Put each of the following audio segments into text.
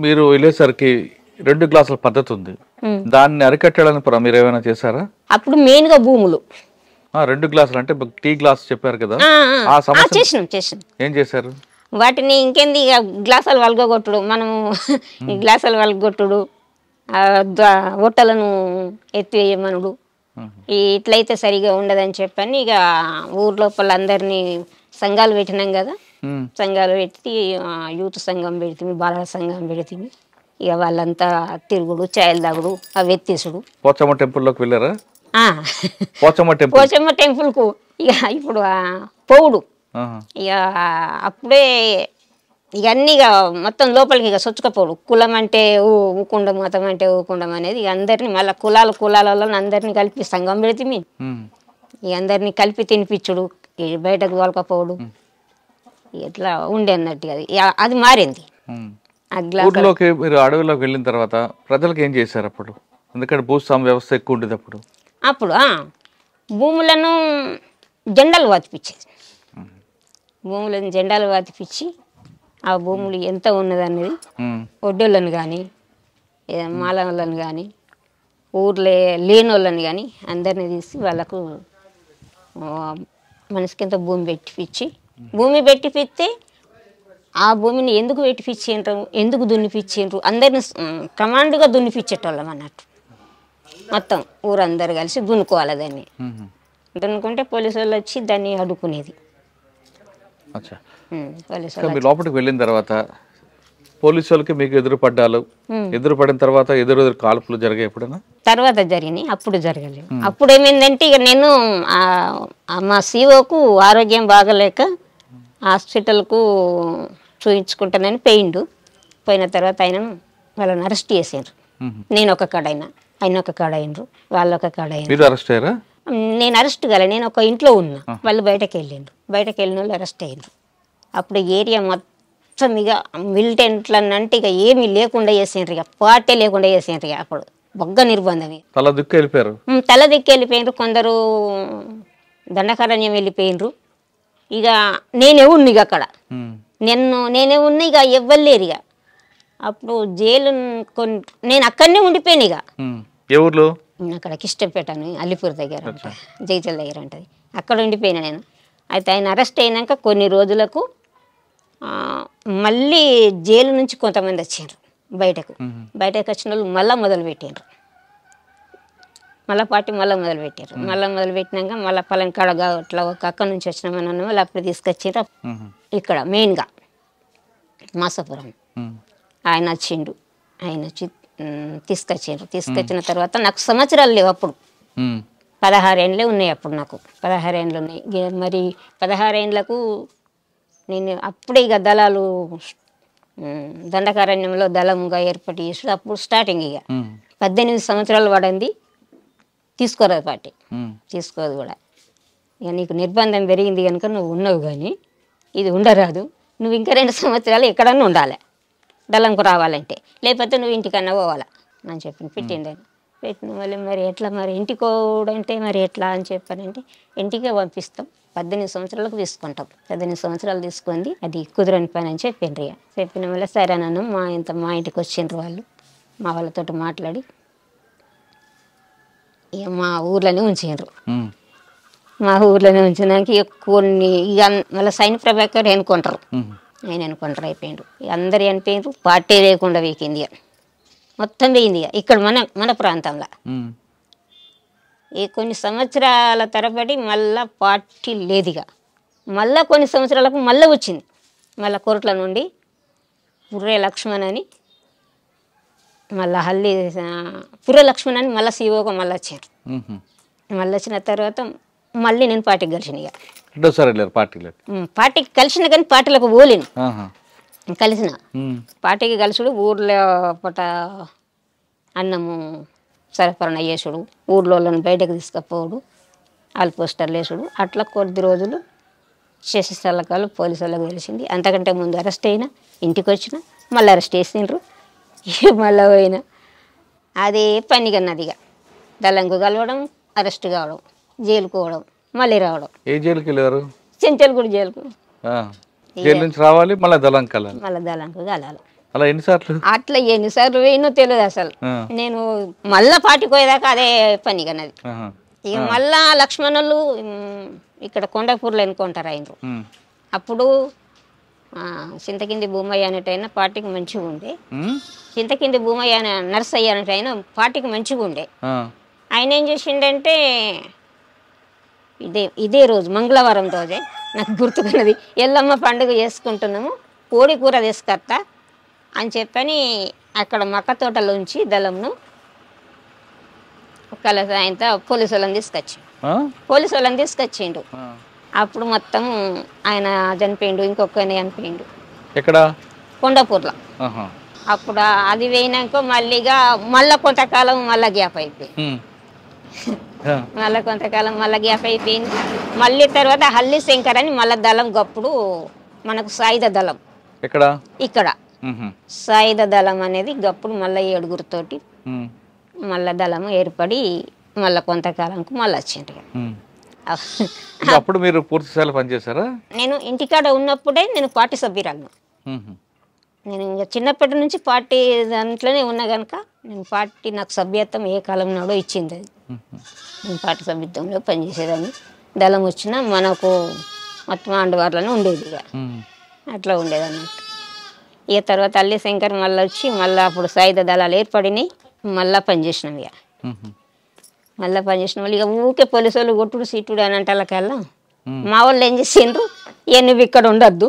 మీరు వెళ్ళేసరికి 2 గ్లాసుల పద్ధతి ఉంది. దాన్ని అరికట్టడానికి మీరు ఏమైనా చేశారా? అప్పుడు మెయిన్ గా భూములు 2 గ్లాసులు అంటే టీ గ్లాస్ చెప్పారు కదా, ఆ సమస్య చేసినాం. ఏం చేశారు? వాటిని ఇంకేంది ఇక గ్లాసాలు వలగొట్టుడు, మనము గ్లాసాలు వలగొట్టుడు, ఒట్టలను ఎత్తివేయమనుడు, ఇట్లయితే సరిగా ఉండదని చెప్పని ఇక ఊరు లోపల అందరినీ సంఘాలు పెట్టినాం కదా, సంఘాలు పెట్టి యూత్ సంఘం పెడితే, బాలల సంఘం పెడితే ఇక వాళ్ళంతా తిరుగుడు, ఛాయలు తాగుడు, అవి ఎత్తేసుడు. పోచమ్మ టెంపుల్లోకి వెళ్ళారా? పోచమ్మ టెంపుల్కు ఇక ఇప్పుడు పోవుడు ఇక అప్పుడే ఇక అన్నీ ఇక మొత్తం లోపలికి ఇక సొచ్చుకపోడు. కులం అంటే ఊకుండం, మతం అంటే ఊకుండం అనేది ఇక అందరినీ మళ్ళీ కులాలలో అందరినీ కలిపి సంఘం పెడితే ఇక అందరినీ కలిపి తినిపించుడు, బయటకు వాళ్ళకపోవడు, ఇట్లా ఉండే అన్నట్టు. అది మారింది. ఊర్లోకి మీరు అడవిలోకి వెళ్ళిన తర్వాత ప్రజలకు ఏం చేశారు అప్పుడు? ఎందుకంటే భూస్వామ్య వ్యవస్థ ఎక్కువ ఉండేది అప్పుడు భూములను జెండాలు వాతిపించేది. భూములను జెండాలు వాతిపించి ఆ భూములు ఎంత ఉన్నదనేది ఒడ్డోళ్ళని కానీ మాలలను కానీ ఊర్లే లేని వాళ్ళని కానీ అందరినీ తీసి వాళ్ళకు మనిషికి ఎంత భూమి పెట్టిపిస్తే ఆ భూమిని ఎందుకు పెట్టిపించిండ్రు, ఎందుకు దున్నిపించిండ్రు, అందరిని కమాండ్గా దున్నిపించేటోళ్ళం అన్నట్టు. మొత్తం ఊరందరు కలిసి దున్నుకోవాలి. దాన్ని దున్నుకుంటే పోలీసు వాళ్ళు వచ్చి దాన్ని అడ్డుకునేది. లోపలికి వెళ్ళిన తర్వాత పోలీసు వాళ్ళకి మీకు ఎదురుపడిన తర్వాత ఎదురు కాల్పులు జరిగాయి ఎప్పుడైనా? తర్వాత జరిగినాయి, అప్పుడు జరగలేదు. అప్పుడు ఏమైందంటే ఇక నేను మా సీఓకు ఆరోగ్యం బాగలేక హాస్పిటల్కు చూయించుకుంటానని పోయిన తర్వాత వాళ్ళని అరెస్ట్ చేసిండ్రు. నేను ఒక కాడైనా, ఆయన ఒక కాడ అయినరు, వాళ్ళు ఒక కాడ అయినారు. నేను అరెస్ట్ కాలే, నేను ఒక ఇంట్లో ఉన్నా, వాళ్ళు బయటకు వెళ్ళిన వాళ్ళు అరెస్ట్ అయినరు. అప్పుడు ఏరియా మొత్తం ఇక మిలిటెంట్లనంటే ఇక ఏమీ లేకుండా చేసిండ్రు, ఇక పార్టీ లేకుండా చేసిండ్రు. ఇక అప్పుడు బొగ్గ నిర్బంధం, తల దిక్కు వెళ్ళిపోయినరు. కొందరు దండకారణ్యం వెళ్ళిపోయినరు. ఇక నేనే ఉన్నా ఇక అక్కడ, నేనే ఉన్నా, ఇక ఎవ్వలేరు. ఇక అప్పుడు జైలు నేను అక్కడనే ఉండిపోయాను. ఇక అక్కడ కిష్టపేట అని అల్లిపూర్ దగ్గర, జైచల్ దగ్గర ఉంటుంది, అక్కడ ఉండిపోయినా నేను. అయితే ఆయన అరెస్ట్ అయినాక కొన్ని రోజులకు మళ్ళీ జైలు నుంచి కొంతమంది వచ్చారు బయటకు వచ్చిన వాళ్ళు మళ్ళీ మొదలుపెట్టారు. పార్టీ మొదలుపెట్టినాక మళ్ళీ పలాని కాడగా అట్లా ఒక అక్కడి నుంచి వచ్చినామని వాళ్ళు అప్పుడు తీసుకొచ్చారు. ఇక్కడ మెయిన్గా మాసాపురం ఆయన వచ్చిండు. ఆయన వచ్చి తీసుకొచ్చిన తర్వాత నాకు సంవత్సరాలు లేవు. అప్పుడు 16 ఏండ్లే ఉన్నాయి. అప్పుడు నాకు 16 ఏండ్లు ఉన్నాయి. మరి 16 ఏండ్లకు నేను అప్పుడే ఇక దళాలు దండకారణ్యంలో దళముగా ఏర్పాటు చేసి అప్పుడు స్టార్టింగ్ ఇక 18 సంవత్సరాలు పడింది. తీసుకోరాదు పార్టీ, తీసుకోదు కూడా. ఇక నీకు నిర్బంధం పెరిగింది కనుక నువ్వు ఉన్నావు, కానీ ఇది ఉండరాదు, నువ్వు ఇంకా 2 సంవత్సరాలు ఎక్కడన్నా ఉండాలి దళంకు రావాలంటే, లేకపోతే నువ్వు ఇంటికన్నా పోవాలా అని చెప్పి పెట్టిండు. పెట్టిన వాళ్ళు మరి ఎట్లా, మరి ఇంటికి పోవడంటే మరి ఎట్లా అని చెప్పానంటే, ఇంటికే పంపిస్తాం, 18 సంవత్సరాలకు తీసుకుంటాం, 18 సంవత్సరాలు తీసుకుంది, అది కుదరని పని అని చెప్పిండ్రు. ఇక చెప్పిన వల్ల సరే నన్ను మా ఇంటికి వచ్చిండ్రు వాళ్ళు, మా వాళ్ళతో మాట్లాడి ఇక మా ఊర్లోనే ఉంచిండ్రు. మా ఊర్లోనే ఉంచినాక ఇక కొన్ని ఇక మళ్ళీ సైన్ ప్రభాకర్ ఎన్నుకుంటారు, ఆయన ఎన్నుకుంటారు అయిపోయిండ్రు. ఇక అందరు చనిపోయిండ్రు, పార్టీ లేకుండా వేకింది, ఇక మొత్తం వేయింది. ఇక ఇక్కడ మన ప్రాంతంలో ఈ కొన్ని సంవత్సరాల తరబడి మళ్ళా పార్టీ లేదు. ఇక మళ్ళీ కొన్ని సంవత్సరాలకు మళ్ళీ వచ్చింది, మళ్ళీ కోర్టుల నుండి పుర్రే లక్ష్మణ్ అని, మళ్ళీ పుర్రే లక్ష్మణ్ అని మళ్ళీ సీఓగా మళ్ళీ వచ్చారు. మళ్ళీ వచ్చిన తర్వాత మళ్ళీ నేను పార్టీకి కలిసిన. ఇక పార్టీకి కలిసిన కానీ పార్టీలకు పోలేను, కలిసిన పార్టీకి కలిసుడు, ఊర్లో పూట అన్నము సరఫరణ చేసుడు, ఊర్లో బయటకు తీసుకపోవడు, వాళ్ళు పోస్టర్లు వేసుడు, అట్లా కొద్ది రోజులు చేసే సలకాలు పోలీసు వాళ్ళకి తెలిసింది. అంతకంటే ముందు అరెస్ట్ అయినా, ఇంటికి వచ్చిన మళ్ళీ అరెస్ట్ చేసిండ్రు, మళ్ళీ పోయినా అదే పని కన్నది. ఇక దళంకు కలవడం, అరెస్ట్ కావడం, జైలుకు పోవడం, మళ్ళీ రావడం. ఏ జైలుకి వెళ్ళారు? చెంచల్గూడ జైలుకు. జైలు నుంచి రావాలి, మళ్ళీ దళంకు కలాలి. మళ్ళీ దళంకు కలాలి. అలా ఎన్నిసార్లు? అట్లా ఎన్నిసార్లు వేయనో తెలియదు అసలు. నేను మళ్ళా పాటికి పోయేదాకా అదే పని కన్నది. ఇక మళ్ళా లక్ష్మణులు ఇక్కడ కొండపూర్లో ఎన్నుకుంటారు అయినరు. అప్పుడు చింతకింది భూమయ్య అనేటైనా పార్టీకి మంచిగా ఉండే. చింతకింది భూమయ్య నర్సయ్య అనేటైనా పార్టీకి మంచిగా ఉండే. ఆయన ఏం చేసిండంటే ఇదే రోజు మంగళవారం రోజే నాకు గుర్తుకున్నది, ఎల్లమ్మ పండుగ చేసుకుంటున్నాము, కోడి కూర తీసుకొస్తా అని చెప్పని అక్కడ మక్క తోటలోంచి దళంను కలిసి ఆయనతో పోలీసు వాళ్ళని తీసుకొచ్చిండు. అప్పుడు మొత్తం ఆయన చనిపోయిండు, ఇంకొకని చనిపోయిండు. ఎక్కడ? కొండపూర్లో. అప్పుడు అది పోయినాక మళ్ళా కొంతకాలం మళ్ళా గ్యాప్ అయిపోయింది. మళ్ళా గ్యాప్ అయిపోయింది. మళ్ళీ తర్వాత హల్లి శంకర్ అని మళ్ళా దళం గప్పుడు మనకు సాయుధ దళం ఇక్కడ సాయుధ దళం అనేది గప్పుడు మళ్ళీ 7గురితోటి మళ్ళా దళం ఏర్పడి మళ్ళా కొంతకాలంకు మళ్ళీ వచ్చింది. అప్పుడు మీరు పూర్తి స్థాయిలో పనిచేశారా? నేను ఇంటికాడ ఉన్నప్పుడే నేను పార్టీ సభ్యురాలను. నేను ఇంకా చిన్నప్పటి నుంచి పార్టీ దాంట్లోనే ఉన్నా కనుక నేను పార్టీ నాకు సభ్యత్వం ఏ కాలం నాడో ఇచ్చింది. అది నేను పార్టీ సభ్యత్వంలో పనిచేసేదాన్ని. దళం వచ్చినా మనకు మొత్తం అండవార్లోనే ఉండేది, ఇక అట్లా ఉండేది అన్నట్టు. ఇక తర్వాత అల్లి శంకర్ మళ్ళీ వచ్చి మళ్ళీ అప్పుడు సాయుధ దళాలు ఏర్పడినాయి. మళ్ళీ పనిచేసినాం. ఇక మళ్ళీ పనిచేసిన వాళ్ళు ఇక ఊకే పోలీసు వాళ్ళు కొట్టుడు సీటుడు అని అంటే వాళ్ళకల్లా మా వాళ్ళు ఏం చేసిండ్రు, ఇక నువ్వు ఇక్కడ ఉండద్దు,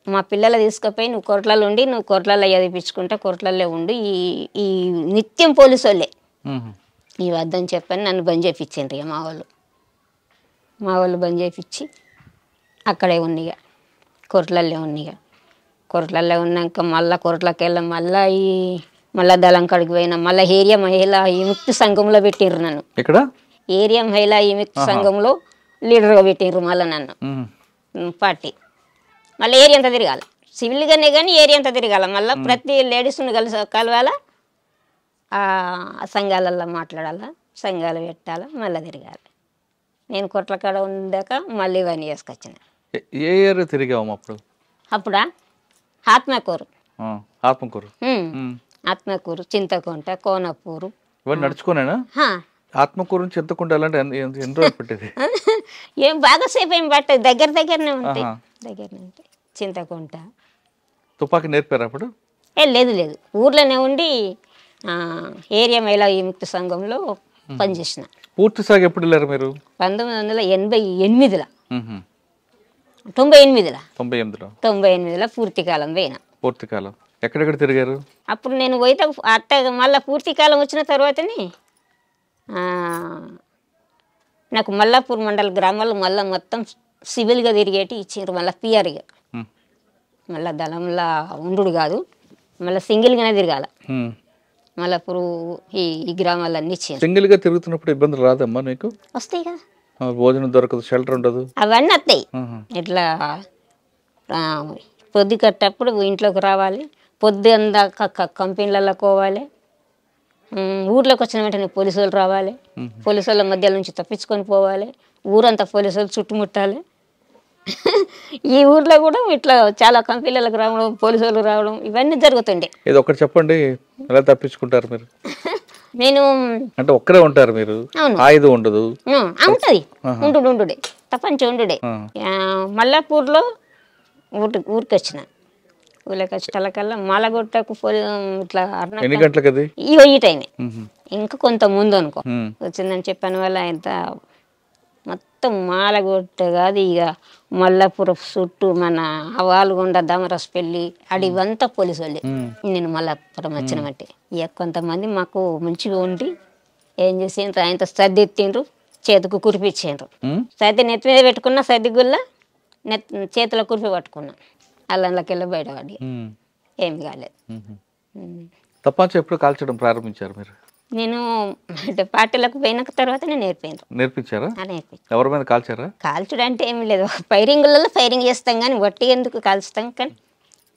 మా పిల్లలు తీసుకుపోయి నువ్వు కోట్లలో ఉండి నువ్వు కోట్లలో చదివించుకుంటా కోట్లలో ఉండి ఈ నిత్యం పోలీసు వాళ్ళే ఈ వద్దని చెప్పని నన్ను బంద్ చేయించిండ్రు. ఇక మా వాళ్ళు బంద్ చేయించి అక్కడే ఉంది, ఇక కోట్లల్లో ఉంది. ఇక కోట్లల్లో ఉన్నాక మళ్ళీ కోట్లకి వెళ్ళాం. మళ్ళా దళం కాడికి పోయినా మళ్ళీ ఏరియా మహిళా విముక్తి సంఘంలో పెట్టిండ్రు నన్ను. ఇక్కడ ఏరియా మహిళా విముక్తి సంఘంలో లీడర్గా పెట్టిండ్రు మళ్ళీ నన్ను. పార్టీ మళ్ళీ ఏరియా అంతా తిరగాల, సివిల్గానే కానీ ఏరియా అంతా తిరగాల. మళ్ళీ ప్రతి లేడీస్ని కలవాల, సంఘాలల్లో మాట్లాడాలా, సంఘాలు పెట్టాలా, మళ్ళీ తిరగాలి. నేను కొట్ల కాడ ఉందాక మళ్ళీ ఇవన్నీ చేసుకొచ్చిన. ఏ ఏరియా తిరిగాము అప్పుడు? అప్పుడా ఆత్మకూరు, ఆత్మకూరు, చింతకుంట, కోనపూరు ఇవన్నీ నడుచుకునేనా? ఆత్మకూరు చింతకుంట అలాంటి ఎన్ని రోజులు పెట్టేది? ఏం బాగాసేపు ఏం పట్టదు, దగ్గరనే ఉంటాయి. దగ్గరనే ఉంటాయి. చింతకుంట. తుపాకీ నేర్పారు అప్పుడు? లేదు ఊర్లోనే ఉండి ఏరియా మహిళా విముక్తి సంఘంలో పనిచేసిన. పూర్తి సాగు ఎప్పుడు వెళ్ళారు మీరు? 1988లో 98లో పూర్తికాలం పోయినా. పూర్తికాలం ఎక్కడెక్కడ తిరిగారు? అప్పుడు నేను పోయితే అట్ట మళ్ళీ పూర్తికాలం వచ్చిన తర్వాతనే నాకు మల్లాపూర్ మండల గ్రామాల్లో మళ్ళీ మొత్తం సివిల్గా తిరిగేటి ఇచ్చిండ్రు. మళ్ళీ పిఆర్గా మళ్ళీ దళంలా ఉండు కాదు, మళ్ళీ సింగిల్గానే తిరగాల. మల్లాపూర్ ఈ గ్రామాలన్నీ ఇచ్చిండ్రు. సింగిల్గా తిరుగుతున్నప్పుడు ఇబ్బందులు రాదమ్మా నీకు? వస్తాయి కదా, భోజనం దొరకదు, షెల్టర్ ఉండదు, అవన్నీ వస్తాయి. ఇట్లా పొద్దు కట్టప్పుడు ఇంట్లోకి రావాలి, పొద్దు అందాక కంపెనీలలో పోవాలి, ఊర్లోకి వచ్చిన వెంటనే పోలీసు వాళ్ళు రావాలి, పోలీసు వాళ్ళ మధ్య నుంచి తప్పించుకొని పోవాలి, ఊరంతా పోలీసు వాళ్ళు చుట్టుముట్టాలి. ఈ ఊర్లో కూడా ఇట్లా చాలా కంపెనీలకు రావడం, పోలీసు వాళ్ళు రావడం ఇవన్నీ జరుగుతుండే. ఇది ఒకటి చెప్పండి, ఎలా తప్పించుకుంటారు మీరు? నేను అంటే ఒక్కరే ఉంటారు మీరు, ఆయుధం ఉండదు? ఉంటది, ఉండుడే తప్పంచి ఉండుడే. మల్లాపూర్లో ఊరికి వచ్చిన, ఊళ్ళకి వచ్చేటకల్లా మాలగొట్టకు ఇట్లా ఎన్ని గంటలకు అది? ఈ టైమే, ఇంకా కొంత ముందు అనుకో వచ్చిందని చెప్పాను. వల్ల ఎంత మొత్తం మాలగొట్ట కాదు, ఇక మల్లాపురం చుట్టూ మన వాల్గొండ, దమరస్పల్లి అడివంతా పోలీసు వాళ్ళే. నేను మల్లాపురం వచ్చిన బట్టి ఇక కొంతమంది మాకు మంచిగా ఉండి ఏం చేసిండ్రు, ఆయనతో సర్ది ఎత్తిండ్రు, చేతికి కురిపించిండ్రు. సర్ది నెత్తి మీద పెట్టుకున్న సర్ది గుల్ల చేతిలో కురిపి పట్టుకున్నా, అల్లంలోకెళ్ళి బయటపడి ఏమి కాలేదు. తప్పంచి ఎప్పుడు కాల్చడం ప్రారంభించారు మీరు? నేను పార్టీలకు పోయిన తర్వాత నేర్పించారా? ఎవరి మీద కాల్చారా? కాల్చుడు అంటే ఏమి లేదు, ఫైరింగ్లలో ఫైరింగ్ చేస్తాం కానీ వట్టి ఎందుకు కాల్చుతాం. కానీ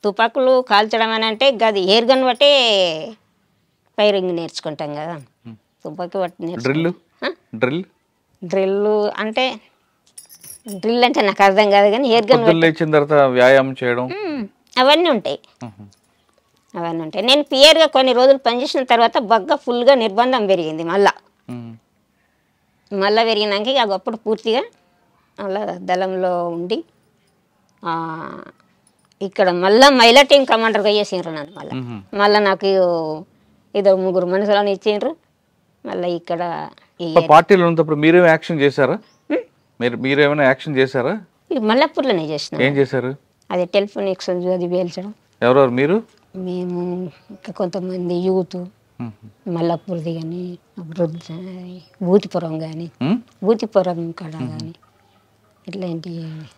తుపాకులు కాల్చడం అని అంటే గది ఎయిర్ గన్ బట్టే ఫైరింగ్ నేర్చుకుంటాం కదా. తుపాకీ బట్టి డ్రిల్ అంటే నాకు అర్థం కాదు కానీ ఎయిర్ గన్ లేచిన తర్వాత వ్యాయామం చేయడం అవన్నీ ఉంటాయి. మ్మ్. అవన్నీ ఉంటాయి. నేను పియర్గా కొన్ని రోజులు పనిచేసిన తర్వాత బగ్గ ఫుల్గా నిర్బంధం పెరిగింది. మ్మ్. మళ్ళా పెరిగినాక ఇక అప్పుడు పూర్తిగా అలా దళంలో ఉండి ఇక్కడ మళ్ళీ మహిళా టీం కమాండర్గా చేసిండ్రు నన్ను. మళ్ళీ నాకు ఇద్దరు ముగ్గురు మనుషులను ఇచ్చిండ్రు. మళ్ళీ ఇక్కడ పార్టీలో ఉన్నప్పుడు మీరేమో యాక్షన్ చేశారా? మీరేమైనా యాక్షన్ చేశారా? మల్లపూర్లోనే చేసినాం. ఏం చేశారు? అది టెలిఫోన్ ఎక్స్చేంజ్ అది పేల్చడం. ఎవరెవరు మీరు? మేము ఇంకా కొంతమంది యూత్ మల్లపూర్ది కానీ భూతిపురం కానీ భూతిపురం కాడ కానీ ఇట్లాంటి